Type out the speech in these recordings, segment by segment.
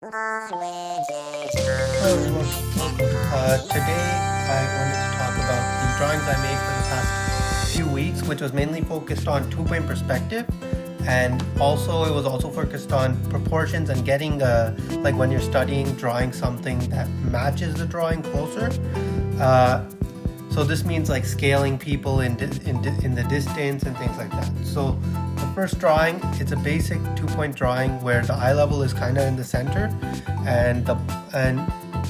Hello everyone. Today I wanted to talk about the drawings I made for the past few weeks, which was mainly focused on two-point perspective, and also it was also focused on proportions and getting like when you're studying, drawing something that matches the drawing closer. So this means like scaling people in the distance and things like that. So the first drawing, it's a basic two-point drawing where the eye level is kind of in the center, and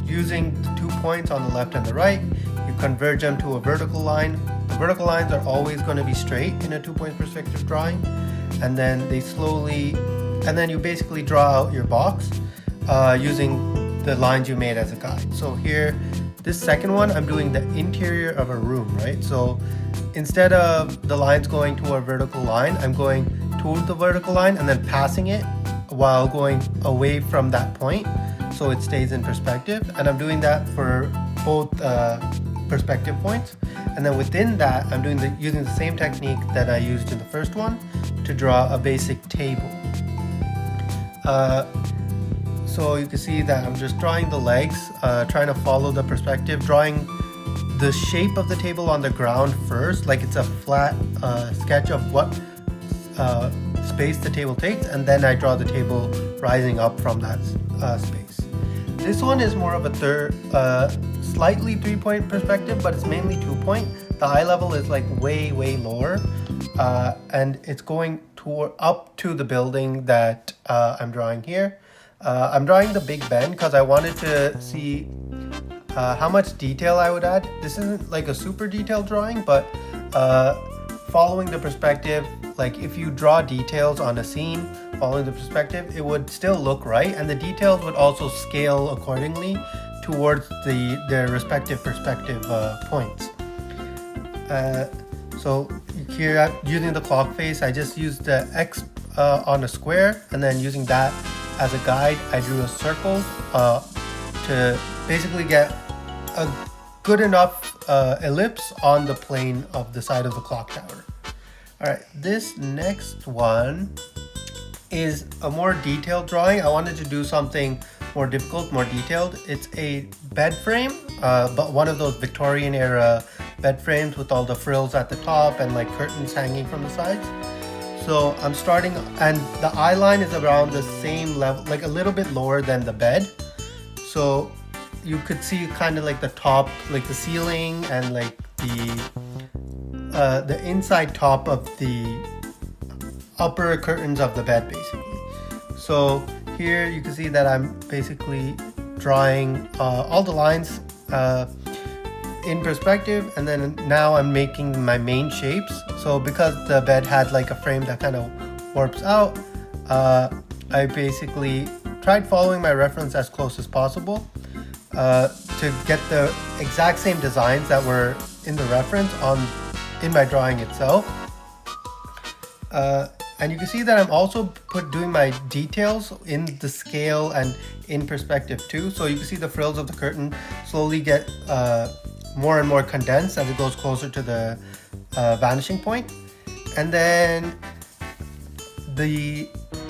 using the 2 points on the left and the right, you converge them to a vertical line. The vertical lines are always going to be straight in a two-point perspective drawing, and then you basically draw out your box using the lines you made as a guide. So here, this second one, I'm doing the interior of a room, right? So instead of the lines going to a vertical line, I'm going toward the vertical line and then passing it while going away from that point so it stays in perspective. And I'm doing that for both perspective points. And then within that, I'm using the same technique that I used in the first one to draw a basic table. So you can see that I'm just drawing the legs, trying to follow the perspective, drawing the shape of the table on the ground first, like it's a flat sketch of what space the table takes, and then I draw the table rising up from that space. This one is more of a slightly 3-point perspective, but it's mainly 2-point. The eye level is like way lower, and it's going up to the building that I'm drawing here. I'm drawing the Big Ben because I wanted to see how much detail I would add. This isn't like a super detailed drawing, but following the perspective, like if you draw details on a scene, following the perspective, it would still look right, and the details would also scale accordingly towards their respective perspective points. So here, using the clock face, I just used the X on a square, and then using that as a guide, I drew a circle to basically get a good enough ellipse on the plane of the side of the clock tower. Alright, this next one is a more detailed drawing. I wanted to do something more difficult, more detailed. It's a bed frame, but one of those Victorian era bed frames with all the frills at the top and like curtains hanging from the sides. So I'm starting, and the eye line is around the same level, like a little bit lower than the bed. So you could see kind of like the top, like the ceiling and like the inside top of the upper curtains of the bed basically. So here you can see that I'm basically drawing all the lines in perspective, and then now I'm making my main shapes. So because the bed had like a frame that kind of warps out, I basically tried following my reference as close as possible to get the exact same designs that were in the reference in my drawing itself. And you can see that I'm also doing my details in the scale and in perspective too. So you can see the frills of the curtain slowly get more and more condensed as it goes closer to the vanishing point. And then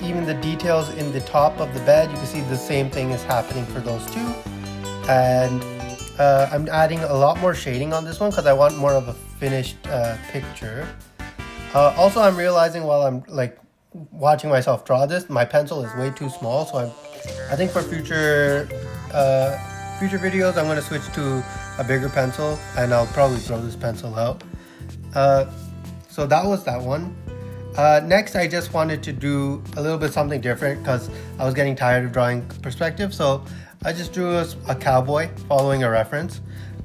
even the details in the top of the bed, you can see the same thing is happening for those two. And I'm adding a lot more shading on this one because I want more of a finished picture. Also, I'm realizing while I'm like watching myself draw this, my pencil is way too small. So I think for future videos, I'm going to switch to a bigger pencil, and I'll probably throw this pencil out. So that was that one. Next, I just wanted to do a little bit something different because I was getting tired of drawing perspective. So I just drew a cowboy following a reference,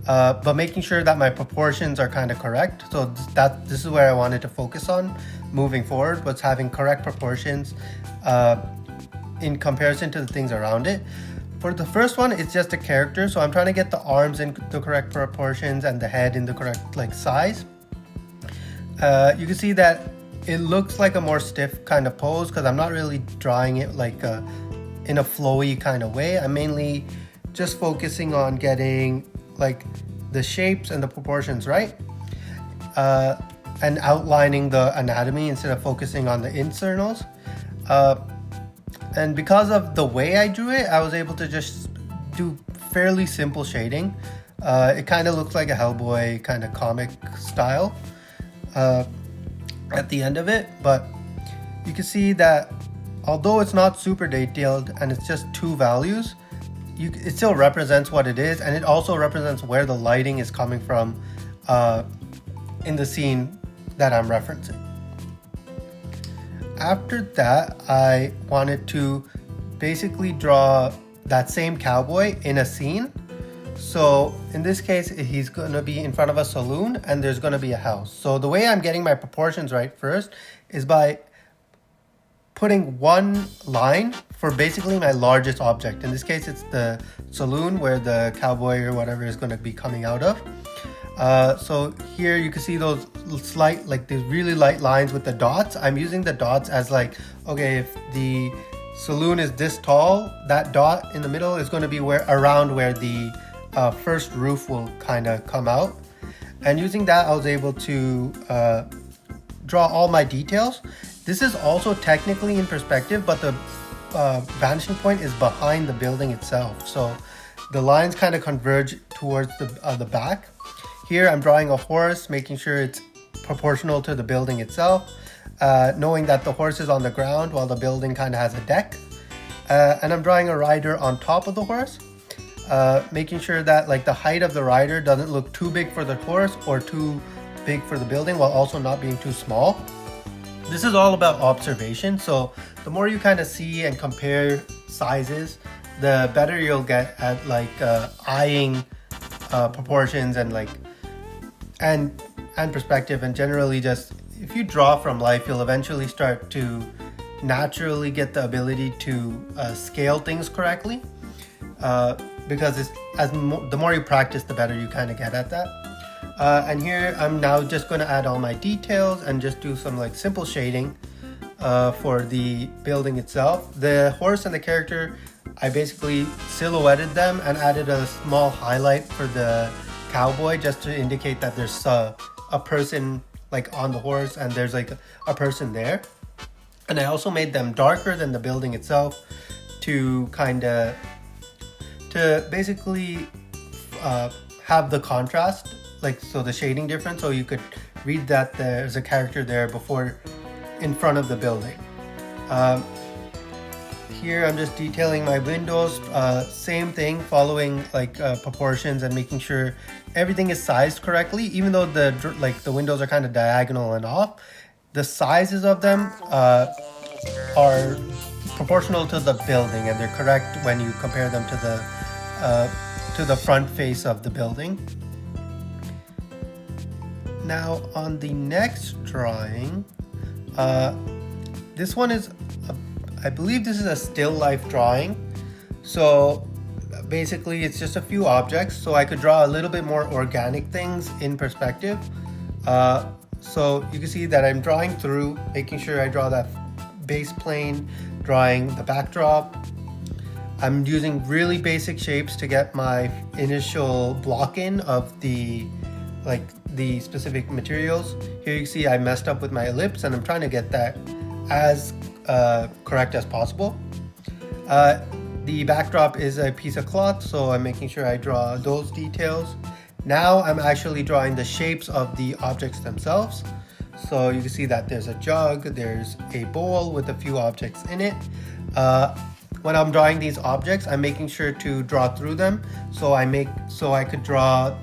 but making sure that my proportions are kind of correct. So this is where I wanted to focus on moving forward, was having correct proportions in comparison to the things around it. For the first one, it's just a character, so I'm trying to get the arms in the correct proportions and the head in the correct like size. You can see that it looks like a more stiff kind of pose because I'm not really drawing it like in a flowy kind of way. I'm mainly just focusing on getting like the shapes and the proportions right, and outlining the anatomy instead of focusing on the internals. And because of the way I drew it, I was able to just do fairly simple shading. It kind of looks like a Hellboy kind of comic style at the end of it, but you can see that although it's not super detailed and it's just two values, it still represents what it is, and it also represents where the lighting is coming from in the scene that I'm referencing. After that, I wanted to basically draw that same cowboy in a scene. So in this case, he's going to be in front of a saloon and there's going to be a house. So the way I'm getting my proportions right first is by putting one line for basically my largest object. In this case, it's the saloon where the cowboy or whatever is going to be coming out of. So here you can see those slight, like these really light lines with the dots. I'm using the dots as like, okay, if the saloon is this tall, that dot in the middle is going to be around where the first roof will kind of come out. And using that, I was able to draw all my details. This is also technically in perspective, but the vanishing point is behind the building itself. So the lines kind of converge towards the back. Here I'm drawing a horse, making sure it's proportional to the building itself, knowing that the horse is on the ground while the building kind of has a deck. And I'm drawing a rider on top of the horse, making sure that like the height of the rider doesn't look too big for the horse or too big for the building while also not being too small. This is all about observation, so the more you kind of see and compare sizes, the better you'll get at like eyeing proportions and like and perspective. And generally, just if you draw from life, you'll eventually start to naturally get the ability to scale things correctly, because the more you practice, the better you kind of get at that. And here I'm now just going to add all my details and just do some like simple shading for the building itself. The horse and the character, I basically silhouetted them and added a small highlight for the cowboy just to indicate that there's a person like on the horse and there's like a person there. And I also made them darker than the building itself to basically have the contrast, like so the shading difference, so you could read that there's a character there before in front of the building. Here I'm just detailing my windows, same thing, following like proportions and making sure everything is sized correctly. Even though the windows are kind of diagonal and off, the sizes of them are proportional to the building, and they're correct when you compare them to the front face of the building. Now on the next drawing, this one is, I believe this is a still life drawing. So basically it's just a few objects, so I could draw a little bit more organic things in perspective. So you can see that I'm drawing through, making sure I draw that base plane, drawing the backdrop. I'm using really basic shapes to get my initial block in of the specific materials. Here you can see I messed up with my ellipse and I'm trying to get that as correct as possible. The backdrop is a piece of cloth, so I'm making sure I draw those details. Now I'm actually drawing the shapes of the objects themselves. So you can see that there's a jug, there's a bowl with a few objects in it. When I'm drawing these objects, I'm making sure to draw through them so I could draw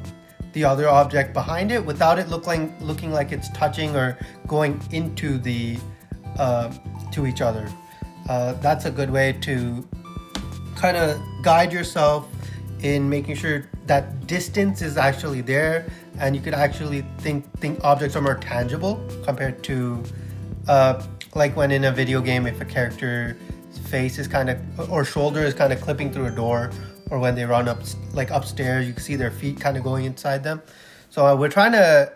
the other object behind it without it looking like it's touching or going into the to each other. That's a good way to kind of guide yourself in making sure that distance is actually there, and you could actually think objects are more tangible compared to like when in a video game, if a character's face is kind of, or shoulder is kind of clipping through a door, or when they run up like upstairs, you can see their feet kind of going inside them. So we're trying to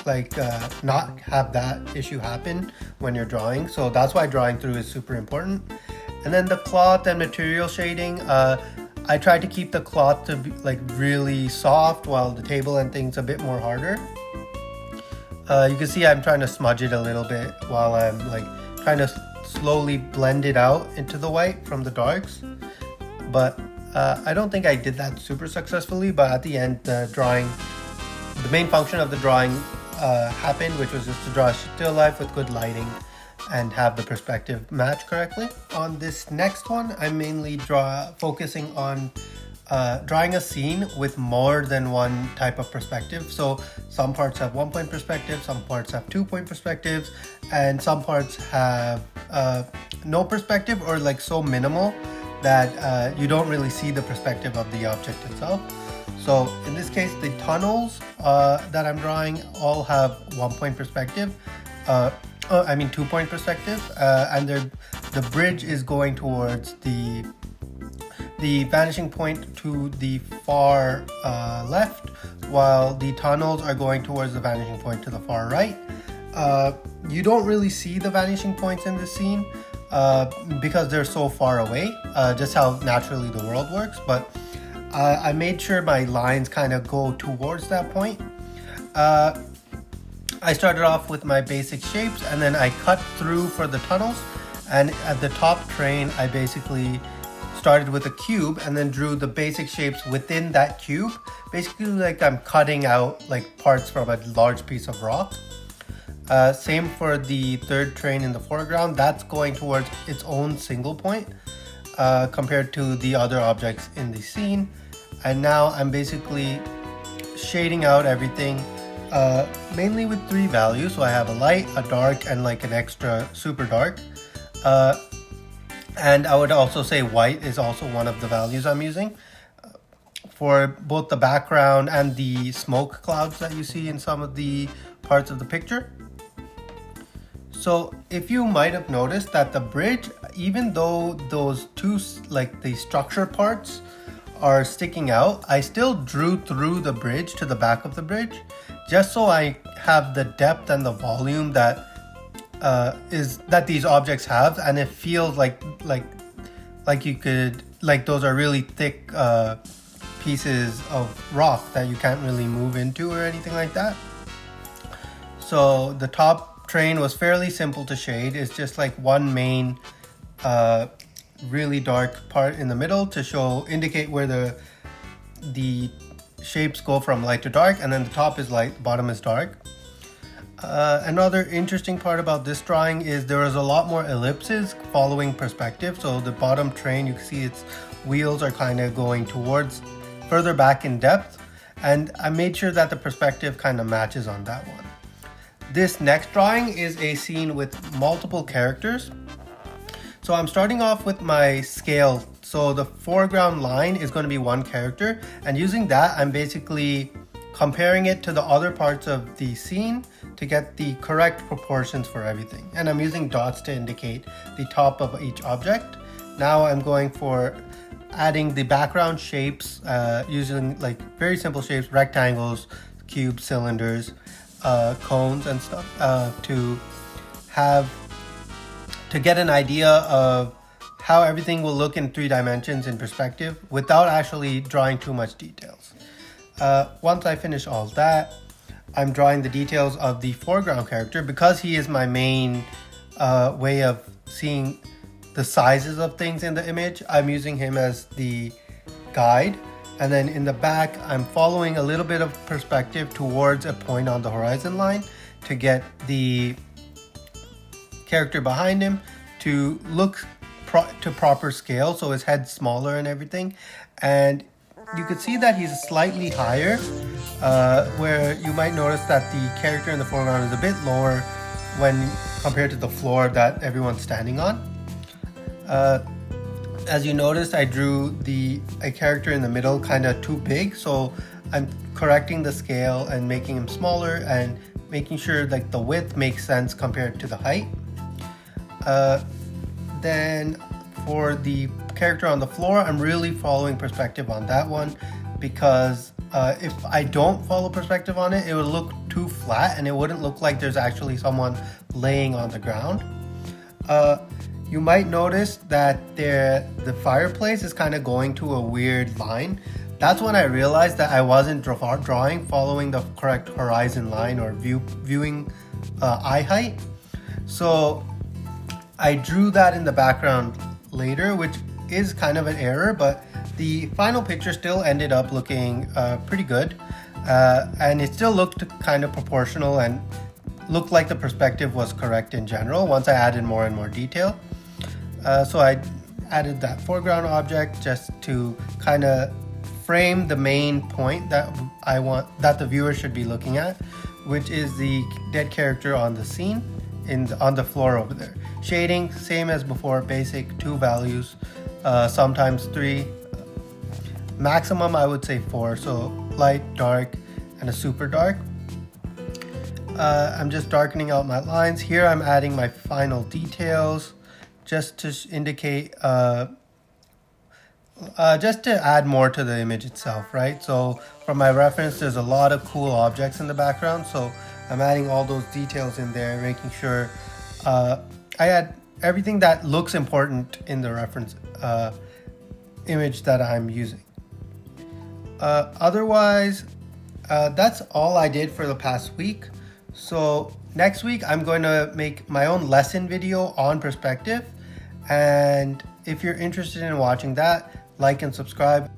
like not have that issue happen when you're drawing. So that's why drawing through is super important. And then the cloth and material shading, I tried to keep the cloth to be like really soft while the table and things a bit more harder. You can see I'm trying to smudge it a little bit while I'm like trying to slowly blend it out into the white from the darks. But I don't think I did that super successfully, but at the end, the main function of the drawing happened, which was just to draw a still life with good lighting and have the perspective match correctly. On this next one, I'm mainly focusing on drawing a scene with more than one type of perspective. So some parts have 1-point perspective, some parts have 2-point perspectives, and some parts have no perspective or like so minimal that you don't really see the perspective of the object itself. So in this case, the tunnels that I'm drawing all have 1-point perspective. 2-point perspective, and the bridge is going towards the vanishing point to the far left, while the tunnels are going towards the vanishing point to the far right. You don't really see the vanishing points in this scene because they're so far away, just how naturally the world works, but I made sure my lines kind of go towards that point. I started off with my basic shapes, and then I cut through for the tunnels, and at the top train I basically started with a cube and then drew the basic shapes within that cube, basically like I'm cutting out like parts from a large piece of rock. Same for the third train in the foreground. That's going towards its own single point compared to the other objects in the scene. And now I'm basically shading out everything mainly with 3 values. So I have a light, a dark, and like an extra super dark. And I would also say white is also one of the values I'm using for both the background and the smoke clouds that you see in some of the parts of the picture. So if you might have noticed that the bridge, even though those two, like the structure parts are sticking out, I still drew through the bridge to the back of the bridge, just so I have the depth and the volume that these objects have, and it feels like you could, like those are really thick pieces of rock that you can't really move into or anything like that. So the top train was fairly simple to shade. It's just like one main really dark part in the middle to indicate where the shapes go from light to dark, and then the top is light, the bottom is dark. Another interesting part about this drawing is there is a lot more ellipses following perspective. So the bottom train, you can see its wheels are kind of going towards further back in depth, and I made sure that the perspective kind of matches on that one. This next drawing is a scene with multiple characters. So I'm starting off with my scale. So the foreground line is going to be one character, and using that, I'm basically comparing it to the other parts of the scene to get the correct proportions for everything. And I'm using dots to indicate the top of each object. Now I'm going for adding the background shapes, using like very simple shapes, rectangles, cubes, cylinders, cones and stuff, to get an idea of how everything will look in 3 dimensions in perspective without actually drawing too much details. Once I finish all that, I'm drawing the details of the foreground character. Because he is my main way of seeing the sizes of things in the image, I'm using him as the guide. And then in the back, I'm following a little bit of perspective towards a point on the horizon line to get the character behind him to look to proper scale, so his head's smaller and everything. And you could see that he's slightly higher, where you might notice that the character in the foreground is a bit lower when compared to the floor that everyone's standing on. As you noticed, I drew a character in the middle kind of too big, so I'm correcting the scale and making him smaller and making sure like the width makes sense compared to the height. Then for the character on the floor, I'm really following perspective on that one, because if I don't follow perspective on it, it would look too flat and it wouldn't look like there's actually someone laying on the ground. You might notice that the fireplace is kind of going to a weird line. That's when I realized that I wasn't drawing following the correct horizon line or viewing eye height. So I drew that in the background later, which is kind of an error, but the final picture still ended up looking pretty good. And it still looked kind of proportional and looked like the perspective was correct in general once I added more and more detail. So I added that foreground object just to kind of frame the main point that I want that the viewer should be looking at, which is the dead character on the scene on the floor over there. Shading, same as before, basic 2 values, sometimes 3. Maximum I would say 4, so light, dark, and a super dark. I'm just darkening out my lines. Here I'm adding my final details just to indicate, just to add more to the image itself, right? So from my reference, there's a lot of cool objects in the background, so I'm adding all those details in there, making sure I add everything that looks important in the reference image that I'm using. Otherwise, that's all I did for the past week. So next week, I'm going to make my own lesson video on perspective. And if you're interested in watching that, like and subscribe.